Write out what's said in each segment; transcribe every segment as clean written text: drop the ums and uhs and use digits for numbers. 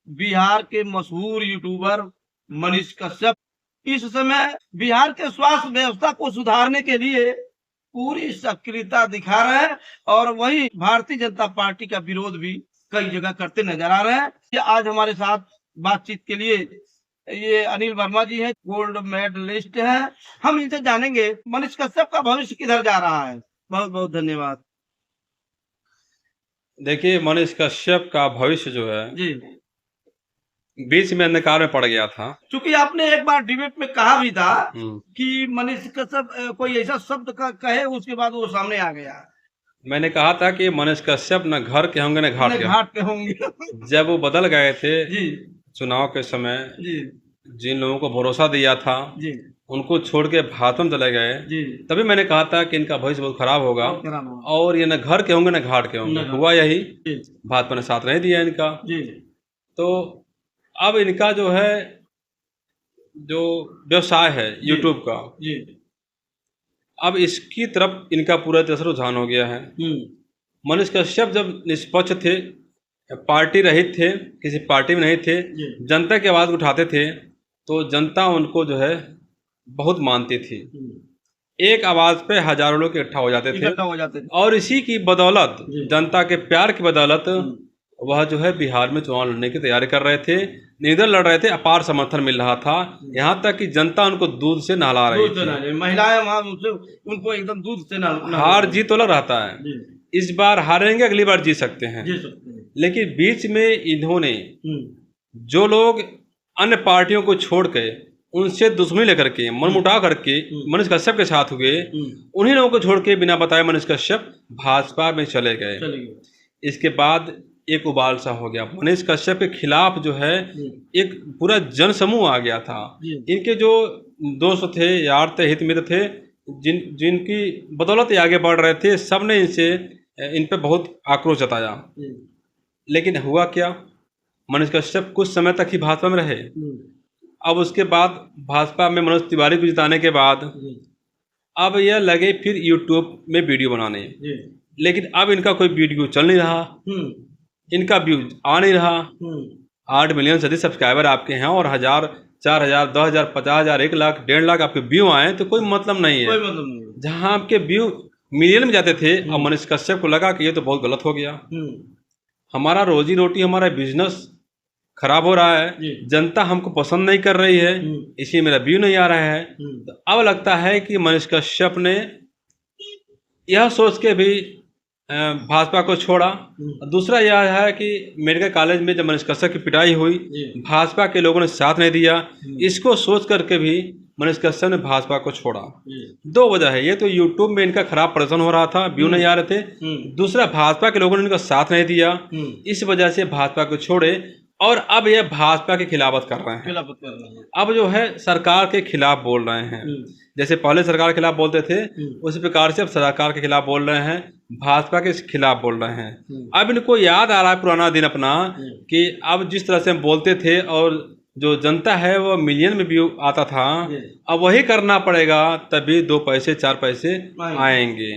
बिहार के मशहूर यूट्यूबर मनीष कश्यप इस समय बिहार के स्वास्थ्य व्यवस्था को सुधारने के लिए पूरी सक्रियता दिखा रहे हैं और वही भारतीय जनता पार्टी का विरोध भी कई जगह करते नजर आ रहे हैं। ये आज हमारे साथ बातचीत के लिए ये अनिल वर्मा जी हैं, गोल्ड मेडलिस्ट हैं। हम इनसे जानेंगे मनीष कश्यप का भविष्य किधर जा रहा है। बहुत बहुत धन्यवाद। देखिए, मनीष कश्यप का भविष्य जो है जी, बीच में अंधकार में पड़ गया था। क्योंकि आपने एक बार डिबेट में कहा भी था हम्म। कि मनीष कश्यप कोई ऐसा शब्द का कहे उसके बाद वो सामने आ गया। मैंने कहा था कि मनीष कश्यप न घर के होंगे न घाट अपने के घाट पे होंगे। जब वो बदल गए थे जी चुनाव के समय, जी जिन लोगों को भरोसा दिया था जी उनको छोड़ के भाजपा में चले गए, जी, तभी मैंने कहा था कि इनका भविष्य बहुत खराब होगा बहुत खराब होगा। और ये न घर के होंगे न घाट के होंगे। न घाट। हुआ यही, जी भाजपा ने साथ नहीं दिया इनका। जी तो अब इनका जो है जो व्यवसाय है यूट्यूब का, जी, अब इसकी तरफ इनका पूरा तरह से रुझान हो गया है। मनीष कश्यप जब निष्पक्ष थे, पार्टी रहित थे, किसी पार्टी में नहीं थे, जी जनता की आवाज़ उठाते थे, तो जनता उनको जो है बहुत मानती थी। एक आवाज़ पे हजारों लोग इकट्ठा हो जाते थे इकट्ठा हो जाते थे। और इसी की बदौलत, जी। जनता के प्यार की बदौलत, वह जो है बिहार में चुनाव लड़ने की तैयारी कर रहे थे, निर्दल लड़ रहे थे, अपार समर्थन मिल रहा था। यहाँ तक कि जनता उनको दूध से नहला रही दूध से थी। नहला, महिलाएं वहां उनसे उनको एकदम दूध से नहला। हार जीत तो लग रहता है, जी, इस बार हारेंगे, अगली बार जीत सकते हैं। जी सकते हैं। लेकिन बीच में इन्होंने जो लोग अन्य पार्टियों को छोड़ के उनसे दुश्मनी लेकर के मनमुटाव करके मनीष कश्यप के साथ हुए, उन्हीं लोगों को छोड़ के बिना बताए मनीष कश्यप भाजपा में चले गए। इसके बाद एक उबाल सा हो गया। मनीष कश्यप के खिलाफ जो है एक पूरा जन समूह आ गया था। इनके जो दोस्त थे, यार थे, हित मित्र थे, जिनकी बदौलत ये आगे बढ़ रहे थे, सब ने इन पे बहुत आक्रोश जताया। लेकिन हुआ क्या, मनीष कश्यप कुछ समय तक ही भाजपा में रहे। अब उसके बाद भाजपा में मनोज तिवारी को जिताने के बाद अब यह लगे फिर यूट्यूब में वीडियो बनाने। लेकिन अब इनका कोई वीडियो चल नहीं रहा, इनका व्यूज आ नहीं रहा। 8 मिलियन से अधिक सब्सक्राइबर आपके हैं और 1000, 4000, 10,000, 50,000, 1 लाख, 1.5 लाख आपके व्यू आए तो कोई मतलब नहीं है। जहां आपके व्यू मिलियन में जाते थे, अब मनीष कश्यप को लगा कि ये तो बहुत गलत हो गया, हमारा रोजी रोटी, हमारा बिजनेस खराब हो रहा है, जनता हमको पसंद नहीं कर रही है, इसलिए मेरा व्यू नहीं आ रहा है। तो अब लगता है कि मनीष कश्यप ने यह सोच के भी भाजपा को छोड़ा। दूसरा यह है कि मेडिकल कॉलेज में जब मनीष कश्यप की पिटाई हुई, भाजपा के लोगों ने साथ नहीं दिया, इसको सोच करके भी मनीष कश्यप ने भाजपा को छोड़ा। 2 वजह है, ये तो यूट्यूब में इनका खराब प्रदर्शन हो रहा था, व्यू नहीं आ रहे थे। दूसरा, भाजपा के लोगों ने इनका साथ नहीं दिया, इस वजह से भाजपा को छोड़े और अब यह भाजपा की खिलाफत कर रहे हैं। अब जो है सरकार के खिलाफ बोल रहे हैं। जैसे पहले सरकार के खिलाफ बोलते थे, उसी प्रकार से अब सरकार के खिलाफ बोल रहे हैं, भाजपा के खिलाफ बोल रहे हैं। अब इनको याद आ रहा है पुराना दिन अपना, कि अब जिस तरह से हम बोलते थे और जो जनता है वो मिलियन में व्यू आता था, अब वही करना पड़ेगा, तभी 2 पैसे 4 पैसे आएंगे।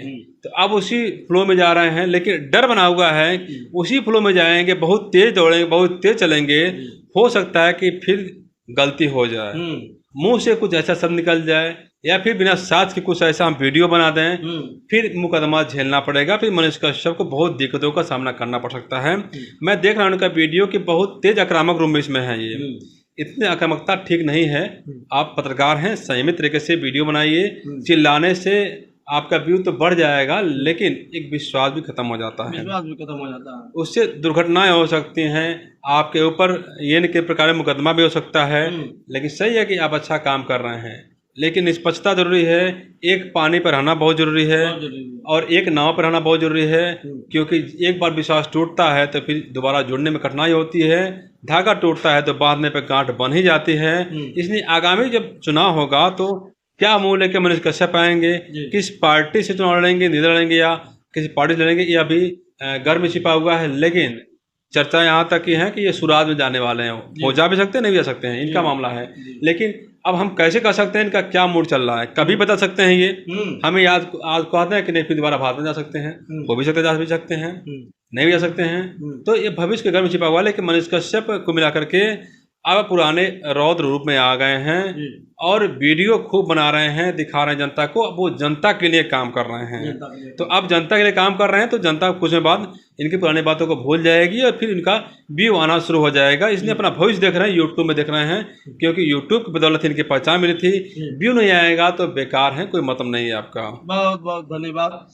तो अब उसी फ्लो में जा रहे हैं, लेकिन डर बना हुआ है, उसी फ्लो में जाएंगे, बहुत तेज दौड़ेंगे, बहुत तेज चलेंगे, हो सकता है कि फिर गलती हो जाए, मुंह से कुछ ऐसा शब्द निकल जाए, या फिर बिना साथ के कुछ ऐसा हम वीडियो बना दें, फिर मुकदमा झेलना पड़ेगा, फिर मनीष कश्यप को बहुत दिक्कतों का सामना करना पड़ सकता है। मैं देख रहा हूँ उनका वीडियो कि बहुत तेज आक्रामक रूप में इसमें है। ये इतनी आक्रामकता ठीक नहीं है। आप पत्रकार हैं, संयमित तरीके से वीडियो बनाइए। चिल्लाने से आपका व्यू तो बढ़ जाएगा, लेकिन एक विश्वास भी खत्म हो जाता है, उससे दुर्घटनाएं हो सकती हैं, आपके ऊपर ये के प्रकार मुकदमा भी हो सकता है। लेकिन सही है कि आप अच्छा काम कर रहे हैं, लेकिन निष्पक्षता जरूरी है। एक पानी पर रहना बहुत जरूरी है और एक नाव पर रहना बहुत जरूरी है, क्योंकि एक बार विश्वास टूटता है तो फिर दोबारा जुड़ने में कठिनाई होती है। धागा टूटता है तो बांधने पर गांठ बन ही जाती है। इसलिए आगामी जब चुनाव होगा तो क्या मुंह लेके मनीष कश्यप आएंगे, किस पार्टी से चुनाव लड़ेंगे, निर्दल लड़ेंगे या किसी पार्टी से लड़ेंगे, ये अभी घर में छिपा हुआ है। लेकिन चर्चा यहाँ तक की है कि ये सुराज में जाने वाले हैं, वो जा भी सकते हैं, नहीं भी जा सकते हैं, इनका मामला है। लेकिन अब हम कैसे कर सकते हैं, इनका क्या मूड चल रहा है, कभी बता सकते हैं ये, हमें आज कहते हैं कि नहीं फिर दोबारा भारत में जा सकते हैं, वो भी सकते, जा भी सकते हैं, नहीं भी जा सकते हैं। तो ये भविष्य के घर में छिपा हुआ है। लेकिन मनीष कश्यप को मिला करके अब पुराने रौद्र रूप में आ गए हैं और वीडियो खूब बना रहे हैं, दिखा रहे हैं जनता को। अब वो जनता के लिए काम कर रहे हैं, तो अब जनता के लिए काम कर रहे हैं तो जनता कुछ दिन बाद इनकी पुरानी बातों को भूल जाएगी और फिर इनका व्यू आना शुरू हो जाएगा। इसलिए अपना भविष्य देख रहे हैं, यूट्यूब में देख रहे हैं, क्योंकि यूट्यूब की बदौलत इनकी पहचान मिली थी। व्यू नहीं आएगा तो बेकार है, कोई मतलब नहीं है आपका। बहुत बहुत धन्यवाद।